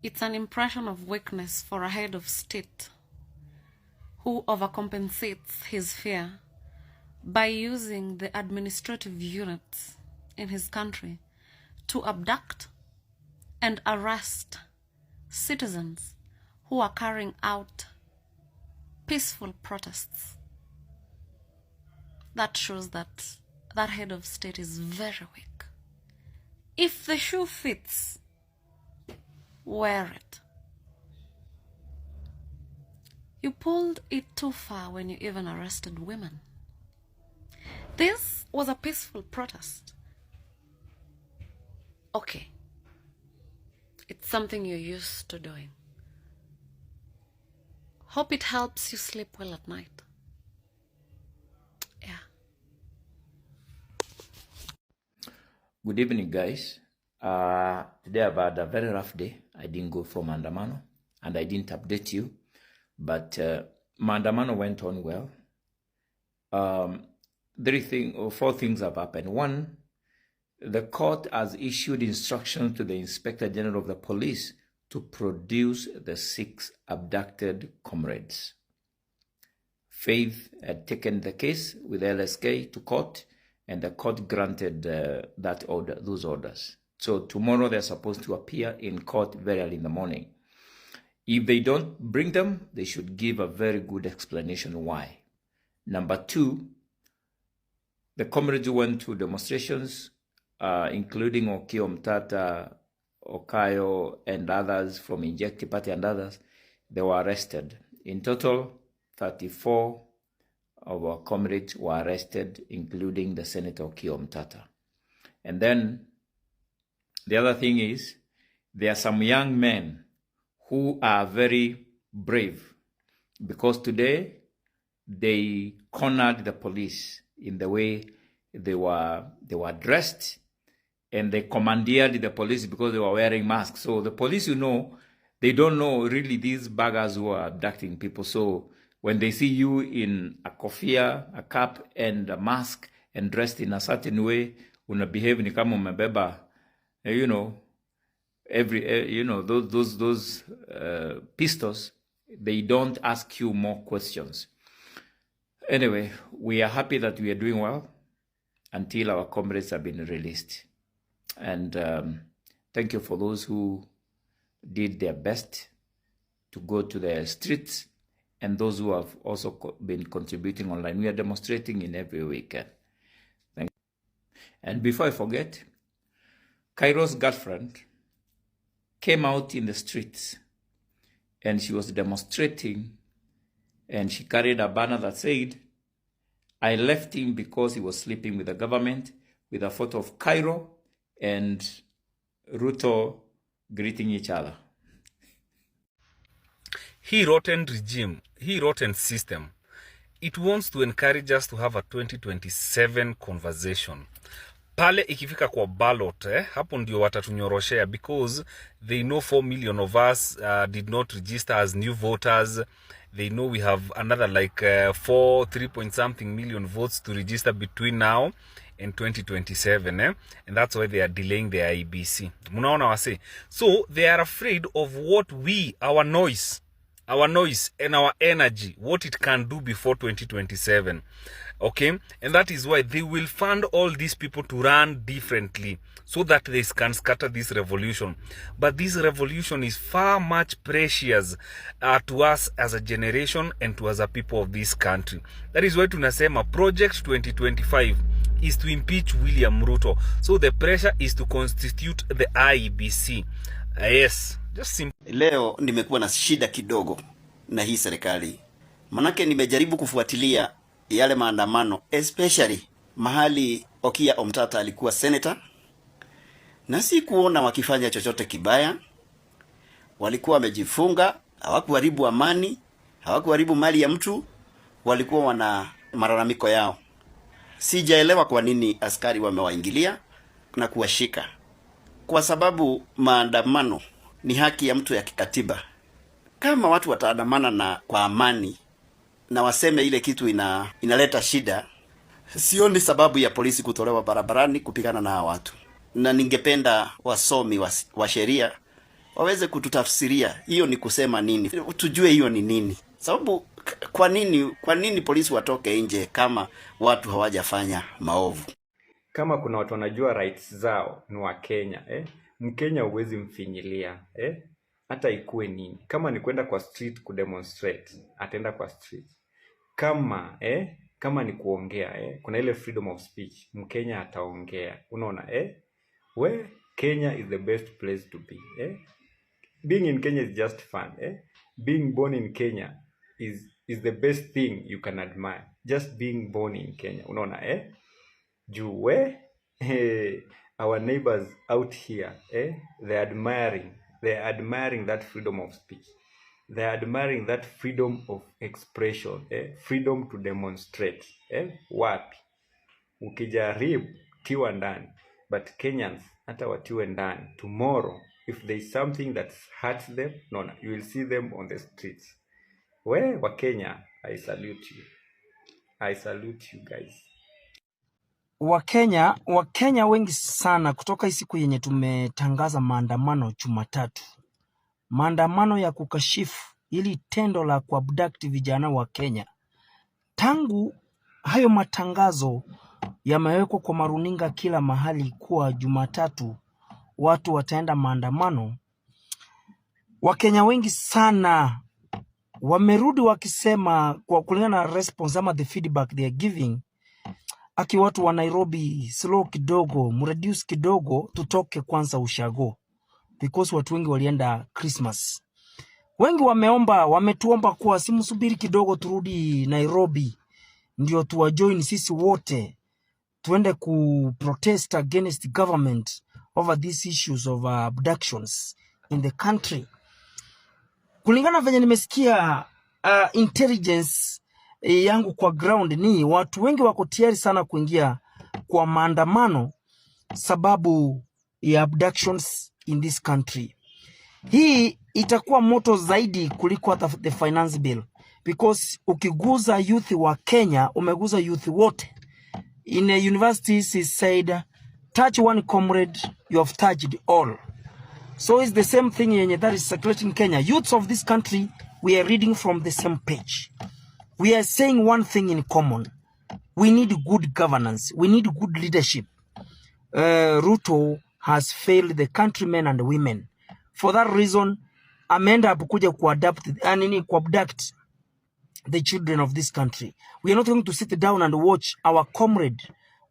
It's an impression of weakness for a head of state who overcompensates his fear by using the administrative units in his country to abduct and arrest citizens who are carrying out peaceful protests. That shows that that head of state is very weak. If the shoe fits, wear it. You pulled it too far when you even arrested women. This was a peaceful protest. Okay. It's something you're used to doing. Hope it helps you sleep well at night. Yeah. Good evening, guys. Today I've had a very rough day. I didn't go for Maandamano and I didn't update you. But Maandamano went on well. Four things have happened. One, the court has issued instructions to the Inspector General of the Police to produce the 6 abducted comrades. Faith had taken the case with LSK to court, and the court granted those orders. So tomorrow they're supposed to appear in court very early in the morning. If they don't bring them, they should give a very good explanation why. Number 2, the comrades who went to demonstrations, including Okiya Omtatah, Okayo, and others from Injecti Party and others, they were arrested. In total, 34 of our comrades were arrested, including the Senator Okiya Omtatah. And then the other thing is, there are some young men who are very brave, because today they cornered the police in the way they were dressed, and they commandeered the police because they were wearing masks. So the police, they don't know really these baggers who are abducting people. So when they see you in a kofia, a cap, and a mask, and dressed in a certain way, una behave ni kama umebeba, those pistols, they don't ask you more questions. Anyway, we are happy that we are doing well until our comrades have been released. And thank you for those who did their best to go to the streets, and those who have also been contributing online. We are demonstrating in every weekend. Thank you. And before I forget, Cairo's girlfriend came out in the streets and she was demonstrating, and she carried a banner that said, "I left him because he was sleeping with the government," with a photo of Cairo and Ruto greeting each other. He rotten regime, he rotten system. It wants to encourage us to have a 2027 conversation. Pale ikifika kwa ballot, hapo ndio watatunyoroshea, because they know 4 million of us did not register as new voters. They know we have another like 3 point something million votes to register between now and 2027, and that's why they are delaying the IEBC. Munaona wase. So they are afraid of what our noise and our energy, what it can do before 2027. Okay, and that is why they will fund all these people to run differently, so that they can scatter this revolution. But this revolution is far much precious to us as a generation and to us as a people of this country. That is why tunasema Project 2025 is to impeach William Ruto. So the pressure is to constitute the IEBC. Yes, just simple. Leo nimekuwa na shida kidogo na hii serikali. Manake nimejaribu kufuatilia yale maandamano, especially mahali Okiya Omtatah alikuwa senator, na si kuona wakifanya chochote kibaya. Walikuwa wamejifunga, hawakuharibu amani, hawakuharibu mali ya mtu, walikuwa wana malalamiko yao. Sijaelewa kwa nini askari wamewaingilia na kuwashika, kwa sababu maandamano ni haki ya mtu ya kikatiba. Kama watu wataandamana na kwa amani na waseme ile kitu inaleta shida, sioni sababu ya polisi kutolewa barabarani kupigana na watu. Na ningependa wasomi wa sheria waweze kututafsiria hiyo ni kusema nini, tujue hiyo ni nini. Sababu kwa nini polisi watoke nje kama watu hawajafanya maovu? Kama kuna watu wanajua rights zao ni wa Kenya, Mkenya huwezi mfinyilia, hata ikuwe nini. Kama ni kwenda kwa street kudemonstrate, ataenda kwa street. Kama ni kuongea, kuna ile freedom of speech, Mkenya ataongea. Unaona, Kenya is the best place to be, Being in Kenya is just fun, Being born in Kenya is the best thing you can admire. Just being born in Kenya. Unaona, juu our neighbors out here, they're admiring that freedom of speech. They're admiring that freedom of expression, freedom to demonstrate. Wapi ukijaribu tiwa ndani, but Kenyans hata watiwe ndani, tomorrow if there is something that hurts them, you will see them on the streets. Wa Kenya, I salute you guys. Wakenya wengi sana kutoka hii siku yenye tumetangaza maandamano Jumatatu. Maandamano ya kukashifu ili tendo la kuabduct vijana wa Kenya. Tangu hayo matangazo yamewekwa kwa maruninga kila mahali kuwa Jumatatu watu wataenda maandamano, Wakenya wengi sana wamerudi wakisema, kwa kulingana na response ama the feedback they are giving, aki watu wa Nairobi slow kidogo, mreduce kidogo, tutoke kwanza ushago, because watu wengi walienda Christmas. Wengi wametuomba kuwa simsubiri kidogo turudi Nairobi ndio tuwajoin sisi wote tuende ku protest against the government over these issues of abductions in the country. Kulingana venye nimesikia intelligence yangu kwa ground, ni watu wengi wako tayari sana kuingia kwa maandamano sababu ya abductions in this country. Hii itakuwa moto zaidi kuliko hata the finance bill, because ukiguza youth wa Kenya umeguza youth wote. In a universities is said, touch one comrade, you have touched all. So it's the same thing yenye that is circulating Kenya. Youths of this country, we are reading from the same page. We are saying one thing in common. We need good governance. We need good leadership. Ruto has failed the countrymen and women. For that reason, ameenda kuja kuabduct the children of this country. We are not going to sit down and watch our comrade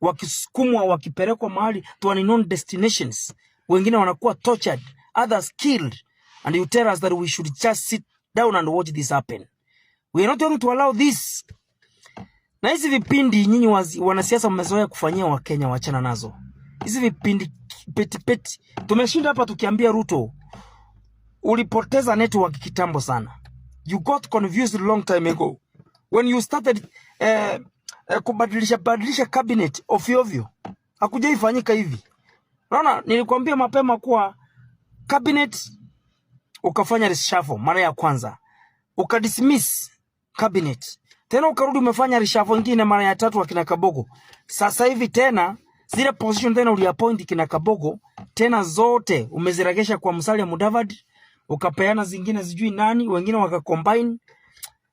wakisukumwa wakipelekwa mahali to unknown destinations. Wengine wanakuwa tortured, others killed, and you tell us that we should just sit down and watch this happen. We are not going to allow this. Na hizi vipindi nyinyi wanasiasa mmezoea kufanyia wa Kenya, wachana nazo. Hizi vipindi peti. Tumeshinda hapa tukiambia Ruto, ulipoteza network kitambo sana. You got confused long time ago when you started kubadilisha cabinet ovyo. Hakujaifanyika hivi. Naona nilikwambia mapema kuwa cabinet ukafanya reshuffle mara ya kwanza, ukadismiss cabinet, tena ukarudi umefanya reshuffle nyingine mara ya tatu akina Kabogo. Sasa hivi tena zile position tena uliappoint kina Kabogo tena zote umeziregesha kwa Musalia Mudavadi, ukapeana zingine sijui nani, wengine wakacombine.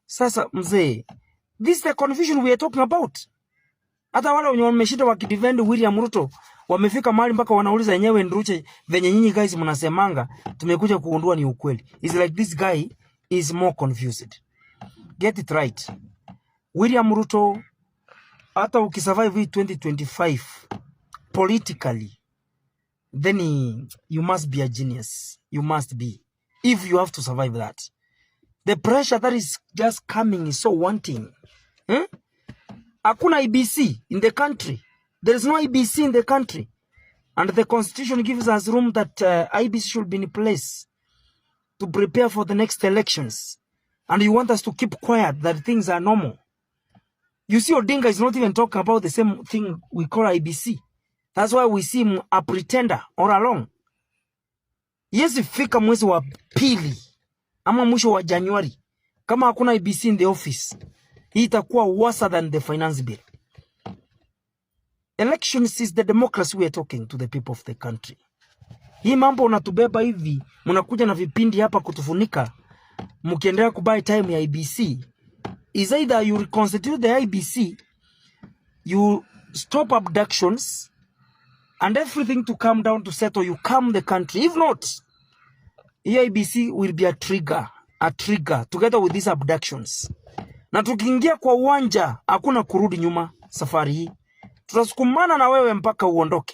Sasa mzee, this is the confusion we are talking about. Hata wale wenye wameshinda wakidefend William Ruto wamefika mahali mpaka wanauliza yenyewe Nduche venye nyinyi guys mnasemanga tumekuja kuondua ni ukweli. It's like this guy is more confused. Get it right. William Ruto, hata ukisurvive 2025 politically, then you must be a genius. You must be. If you have to survive that. The pressure that is just coming is so wanting. Hakuna IBC in the country. There is no IBC in the country. And the constitution gives us room that IBC should be in place to prepare for the next elections. And you want us to keep quiet that things are normal. You see, Odinga is not even talking about the same thing we call IBC. That's why we see him a pretender all along. Yes, fika mwezi wa pili ama mwisho wa January, kama hakuna IBC in the office, hii itakuwa worse than the finance bill. Elections is the democracy we are talking to the people of the country. Hii mambo unatubeba hivi, mnakuja na vipindi hapa kutufunika, mkiendelea kubuy time ya IBC. Is either you reconstitute the IBC, you stop abductions, and everything to come down to settle, you calm the country. If not, IBC will be a trigger together with these abductions. Na tukiingia kwa uwanja, hakuna kurudi nyuma safari hii. Tutasukumana na wewe mpaka uondoke.